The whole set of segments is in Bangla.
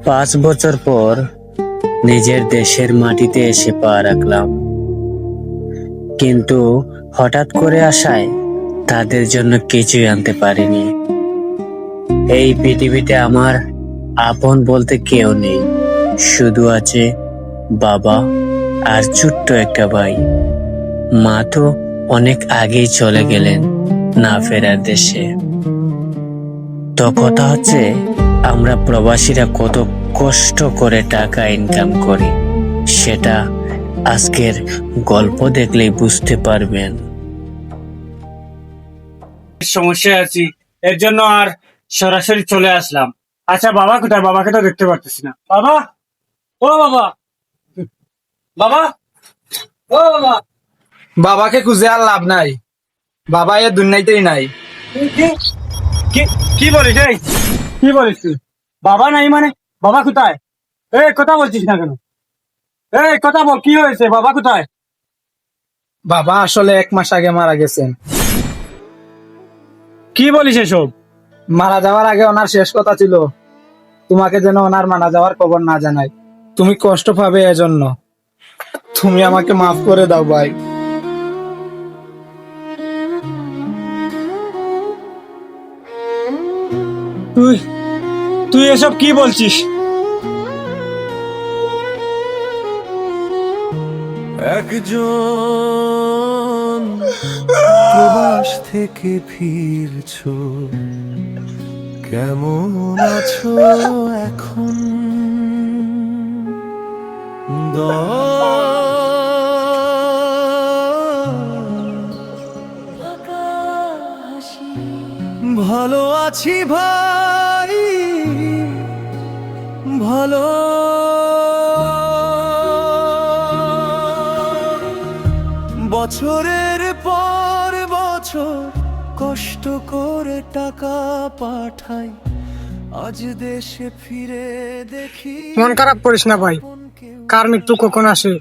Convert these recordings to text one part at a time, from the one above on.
5 বছর পর নিজের দেশের মাটিতে এসে পা রাখলাম, কিন্তু হঠাৎ করে আসায় তাদের জন্য কিছুই আনতে পারিনি। এই পৃথিবীতে আমার আপন বলতে কেউ নেই, শুধু আছে বাবা আর ছোট্ট একটা ভাই। মা তো অনেক আগেই চলে গেলেন না ফেরার দেশে। তো কথা হচ্ছে, আমরা প্রবাসীরা কত কষ্ট করে টাকা ইনকাম করি, সেটা আজকের গল্প দেখলেই বুঝতে পারবেন। সমস্যায় আছি, এর জন্য আর সরাসরি চলে আসলাম। আচ্ছা, বাবা কোথায়? বাবাকে তো দেখতে পারতেছি না। বাবা, ও বাবা, বাবা, ও বাবা। বাবাকে খুঁজে আর লাভ নাই, বাবা এ দুনিয়াতেই নাই। কি কি কি বলিস? এই কি বলিস তুই? বাবা নাই মানে? বাবা কোথায়? এই কথা বলছিস না কেন? এই কথা বল, কি হয়েছে? বাবা কোথায়? বাবা আসলে 1 মাস আগে মারা গেছেন। কি বলিস এসব? মারা যাওয়ার আগে ওনার শেষ কথা ছিল, তোমাকে যেন ওনার মারা যাওয়ার খবর না জানাই। তুমি কষ্ট পাবে এজন্য। তুমি আমাকে মাফ করে দাও ভাই। তুই তুই এসব কি বলছিস? একজন প্রবাস থেকে ফিরছো, কেমন আছো এখন? ভালো আছি ভাই, ভালো। বছরের পর বছর কষ্ট করে টাকা পাঠাই, আজ দেশে ফিরে দেখি মন খারাপ করিস না ভাই, কার মৃত্যু কখন আসে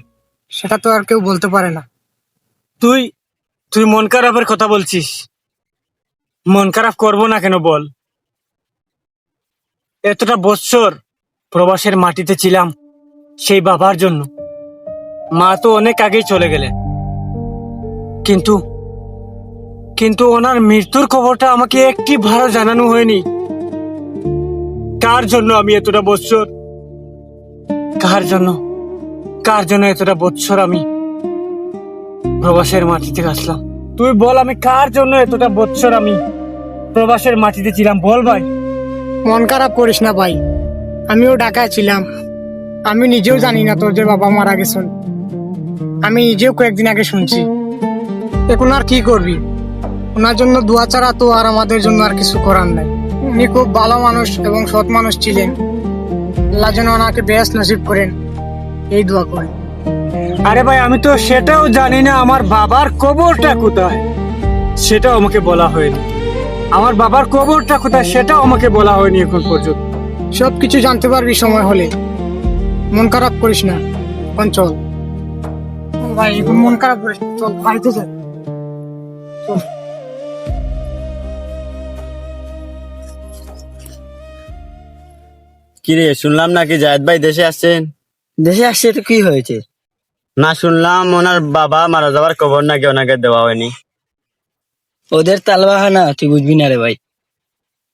সেটা তো আর কেউ বলতে পারে না। তুই তুই মন খারাপের কথা বলছিস? মন খারাপ করবো না কেন বল? এতটা বছর প্রবাসের মাটিতে ছিলাম সেই বাবার জন্য। মা তো অনেক আগেই চলে গেলেন, কিন্তু কিন্তু ওনার মৃত্যুর খবরটা আমাকে একটি ভালো জানানো হয়নি। কার জন্য আমি এতটা বছর, কার জন্য এতটা বছর আমি প্রবাসের মাটিতে আসলাম? তুই বল, আমি কার জন্য এতটা বছর আমি প্রবাসের মাটিতে ছিলাম? বল ভাই। মন খারাপ করিস না ভাই, আমিও ঢাকায় ছিলাম। আমি নিজেও জানি না তোর যে বাবা মারা গেছেন। আমি নিজেও কয়েকদিন আগে শুনছি। এখন আর কি করবি? ওনার জন্য দোয়া ছাড়া তো আর আমাদের জন্য আর কিছু করার নাই। উনি খুব ভালো মানুষ এবং সৎ মানুষ ছিলেন। আল্লাহ যেন ওনাকে বেহেশত নসিব করেন, এই দোয়া করি। আরে ভাই, আমি তো সেটাও জানি না আমার বাবার কবরটা কোথায়, সেটাও আমাকে বলা হয়নি। আমার বাবার কবরটা কোথায় সেটাও আমাকে বলা হয়নি এখন পর্যন্ত। সবকিছু জানতে পারবি সময় হলে। মন খারাপ করিস না, এখন চল। ভাই এখন মন খারাপ করিস না, চল বাড়িতে যাই। কিরে, শুনলাম নাকি জায়েদ ভাই দেশে আসছেন? দেশে আসছে তো কি হয়েছে? না, শুনলাম ওনার বাবা মারা যাওয়ার খবর নাকি ওনাকে দেওয়া হয়নি। ওদের তালবাহানা তুই বুঝবি না রে ভাই।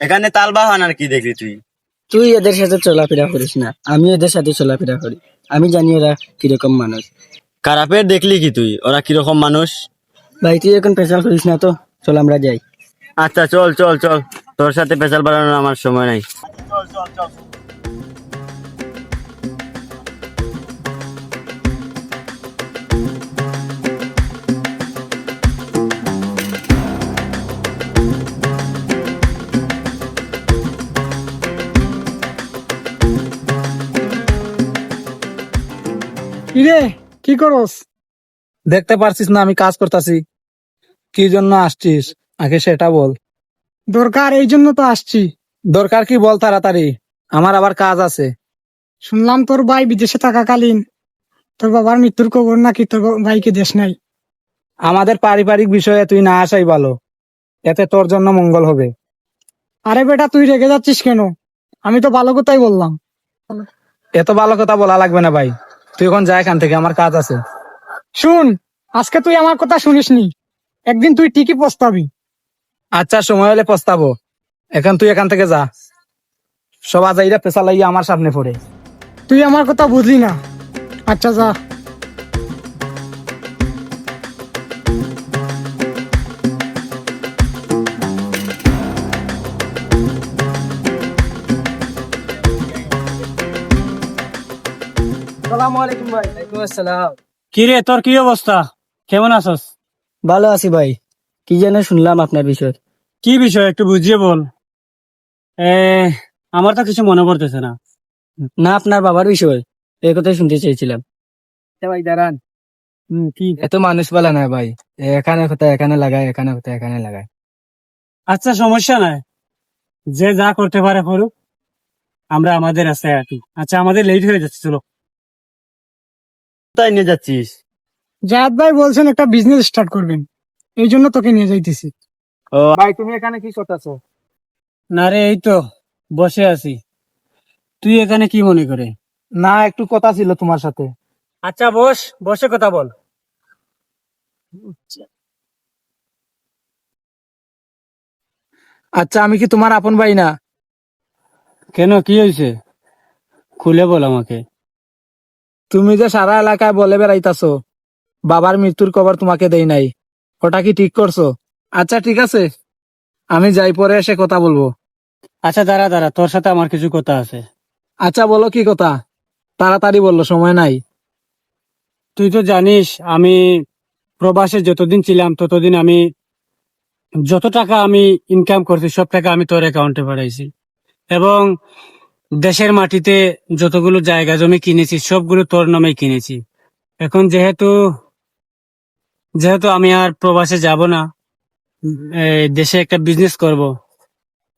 এখানে তাল বাহানার কি দেখলি তুই? তুই এদের সাথে চলাফেরা করিস না, আমি এদের সাথে চলাফেরা করি। আমি জানি ওরা কিরকম মানুষ। খারাপের দেখলি কি তুই? ওরা কিরকম মানুষ? ভাই তুই এখন পেশাল করিস না তো, চল আমরা যাই। আচ্ছা চল চল চল, তোর সাথে পেশাল বাড়ানোর আমার সময় নাই। কিরে, কি করস? দেখতে পারছিস না আমি কাজ করতেছি। কি জন্য আসছিস আগে সেটা বল। দরকার, এই জন্য তো আসছি। দরকার কি বল তাড়াতাড়ি, আমার আবার কাজ আছে। শুনলাম তোর ভাই বিদেশে থাকাকালীন তোর বাবার মৃত্যুর খবর নাকি তোর ভাইকে দেশ নাই। আমাদের পারিবারিক বিষয়ে তুই না আসাই ভালো, এতে তোর জন্য মঙ্গল হবে। আরে বেটা, তুই রেগে যাচ্ছিস কেন? আমি তো ভালো কথাই বললাম। এত ভালো কথা বলা লাগবে না ভাই, তুই এখন যা এখান থেকে, আমার কাজ আছে। শুন, আজকে তুই আমার কথা শুনিসনি, একদিন তুই ঠিকই পস্তাবি। আচ্ছা, সময় হলে পস্তাবো, এখন তুই এখান থেকে যা। সব আজাইরা পেশা লাগিয়ে আমার সামনে পড়ে। তুই আমার কথা বুঝলি না। আচ্ছা যা। আসসালামু আলাইকুম ভাই। ওয়ালাইকুম আসসালাম। কি রে, তোর কি অবস্থা? কেমন আছস? ভালো আছি ভাই। কি যেন শুনলাম আপনার বিষয়। কি বিষয় একটু বুঝিয়ে বল। এ আমার তো কিছু মনে পড়তেছে না। না, আপনার বাবার বিষয়, এই কথাই শুনতে চেয়েছিলাম। ভাই দাঁড়ান। কি? এত মানুষ বলা না ভাই, এখানে কথা এখানে লাগায়, এখানে কথা এখানে লাগায়। আচ্ছা সমস্যা নাই, যে যা করতে পারে করুক, আমরা আমাদের রাস্তায় আছি। আচ্ছা আমাদের লেট হয়ে যাচ্ছে, চলো। তাই নিয়ে যাচ্ছিস? জাহাদ ভাই বলছেন একটা বিজনেস স্টার্ট করবেন, এই জন্য তোকে নিয়ে যাইতেছি। ও ভাই তুমি এখানে কি করতেছো? না রে, এই তো বসে আছি। তুই এখানে কি মনে করে? না, একটু কথা ছিল তোমার সাথে। আচ্ছা বস, বসে কথা বল। আচ্ছা, আমি কি তোমার আপন ভাই না? কেন, কি হয়েছে? খুলে বল আমাকে। তুমি যে সারা এলাকায় বলে বেড়াইতাছো বাবার মৃত্যুর খবর তোমাকে দেই নাই, ওটা কি ঠিক করছো? আচ্ছা ঠিক আছে, আমি যাই, পরে এসে কথা বলবো। আচ্ছা দাঁড়া দাঁড়া, তোর সাথে আমার কিছু কথা আছে। আচ্ছা বলো, কি কথা? তাড়াতাড়ি বললো, সময় নাই। তুই তো জানিস আমি প্রবাসে যতদিন ছিলাম ততদিন আমি যত টাকা আমি ইনকাম করছি সব টাকা আমি তোর অ্যাকাউন্টে পাঠাইছি, এবং দেশের মাটিতে যতগুলো জায়গা জমি কিনেছি সবগুলো তোর নামে কিনেছি। এখন যেহেতু যেহেতু আমি আর প্রবাসে যাব না, দেশে একটা বিজনেস করব,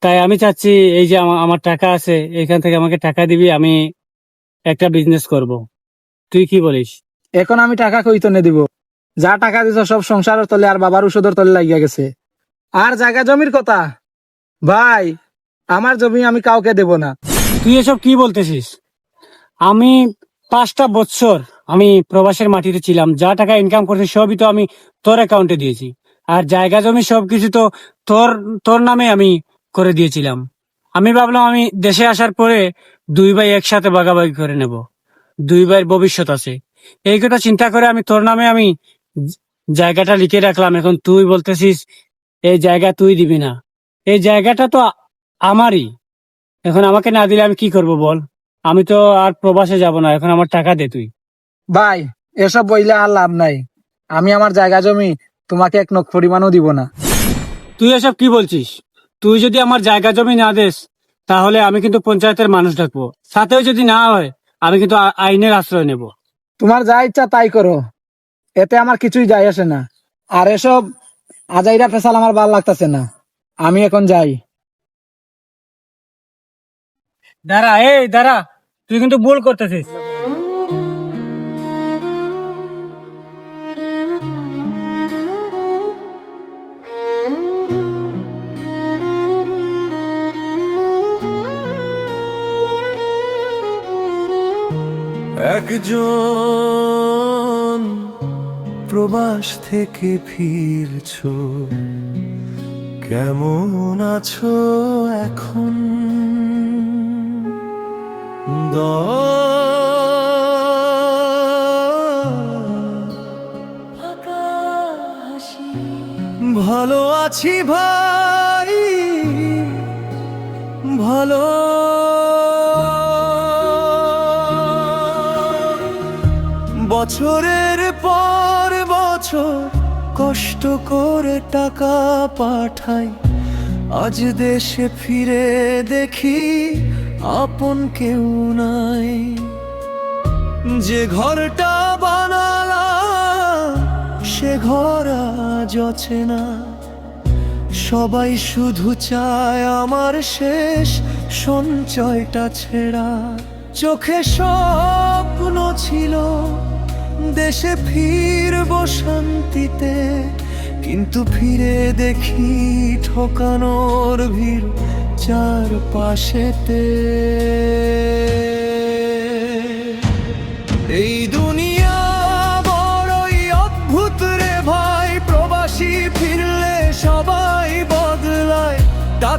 তাই আমি চাচ্ছি এই যে আমার টাকা আছে, এখান থেকে আমাকে টাকা দিবি, আমি একটা বিজনেস করব। তুই কি বলিস? এখন আমি টাকা কইতনে দিব? যা টাকা দিছ সব সংসারের তলে আর বাবার ওষুধের তলে লাগিয়া গেছে। আর জায়গা জমির কথা ভাই, আমার জমি আমি কাউকে দেব না। তুই এসব কি বলতেছিস? আমি 5টা বছর আমি প্রবাসের মাটিতে ছিলাম, যা টাকা ইনকাম করছি সবই তো আমি তোর অ্যাকাউন্টে দিয়েছি, আর জায়গা জমি সবকিছু তো তোর তোর নামে আমি করে দিয়েছিলাম। আমি ভাবলাম আমি দেশে আসার পরে দুই ভাই একসাথে ভাগাভাগি করে নেব, দুই ভাইয়ের ভবিষ্যৎ আছে, এই কথা চিন্তা করে আমি তোর নামে আমি জায়গাটা লিখে রাখলাম। এখন তুই বলতেছিস এই জায়গা তুই দিবি না, এই জায়গাটা তো আমারই। এখন আমাকে না দিলে আমি কি করব বল? আমি তো আর প্রবাসে যাব না, এখন আমার টাকা দে তুই। ভাই এসব বইলে আর লাভ নাই, আমি আমার জায়গা জমি তোমাকে এক নখ পরিমাণও দিব না। তুই এসব কি বলছিস? তুই যদি আমার জায়গা জমি না দেস তাহলে আমি কিন্তু পঞ্চায়েতের মানুষ ডাকবো, সাথেও যদি না হয় আমি কিন্তু আইনের আশ্রয় নেব। তোমার যা ইচ্ছা তাই করো, এতে আমার কিছুই যায় আসে না। আর এসব আজাইরা ফেসাল আমার ভালো লাগতেছে না, আমি এখন যাই। দাঁড়া, এই দাঁড়া, তুই কিন্তু ভুল করতেছিস। একজন প্রবাস থেকে ফিরছো, কেমন আছো এখন? ভালো আছি ভাই, ভালো। বছরের পর বছর কষ্ট করে টাকা পাঠাই, আজ দেশে ফিরে দেখি আপন কেউ নাই। যে ঘরটা বানালাম সে ঘর আজ অচেনা, সবাই শুধু চায় আমার শেষ সঞ্চয়টা ছেঁড়া। চোখে স্বপ্ন ছিল দেশে ফিরবো শান্তিতে, কিন্তু ফিরে দেখি ঠকানোর ভিড় চারপাশেতে।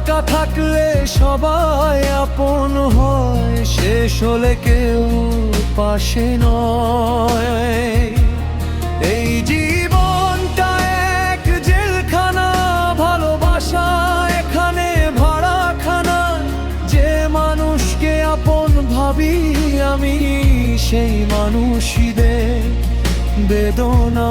টাকা থাকলে সবাই আপন হয়, শেষ হলে কেউ পাশে নয়। এই জীবনটা এক জেলখানা, ভালোবাসা এখানে ভাড়াখানা। যে মানুষকে আপন ভাবি আমি, সেই মানুষই দে বেদনা।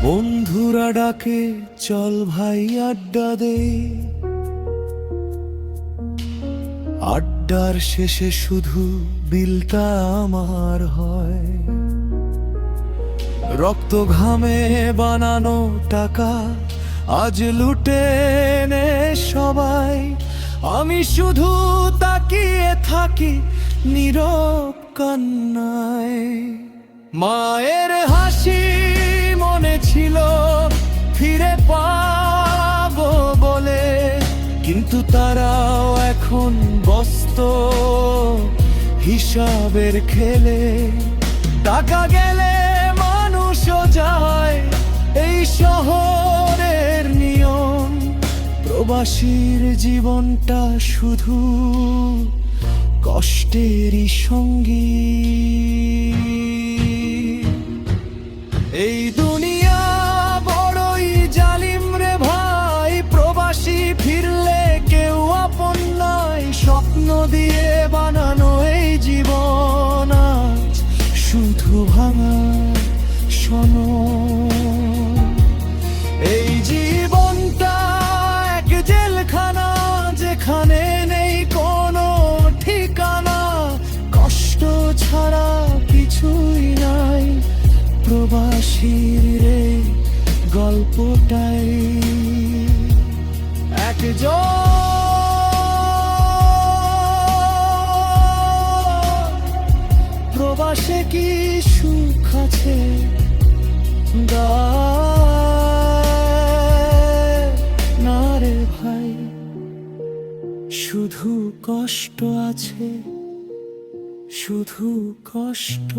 বন্ধুরা ডাকে চল ভাই আড্ডা দে, আড্ডার শেষে শুধু বিলটা আমার হয়। রক্ত ঘামে বানানো টাকা আজ লুটে নে সবাই। আমি শুধু তাকিয়ে থাকি নীরব কান্নায়। মায়ের হাসি মনে ছিল ফিরে পাবো বলে, কিন্তু তারাও এখন ব্যস্ত হিসাবের খেলে। টাকা গেলে মানুষও যায়, এই শহরের নিয়ম। প্রবাসীর জীবনটা শুধু কষ্টেরই সঙ্গী। এই দুনিয়া বড়ই জালিম রে ভাই, প্রবাসী ফিরলে কেউ আপন নয়। স্বপ্ন দিয়ে বানানো এই জীবন আজ শুধু ভাঙা সনদ। এই জীবনটা এক জেলখানা, যেখানে নেই কোনো ঠিকানা। কষ্ট ছাড়া কিছুই নাই প্রবাসীর এই গল্পটাই। প্রবাসে কি সুখ আছে না রে ভাই, শুধু কষ্ট আছে, শুধু কষ্ট।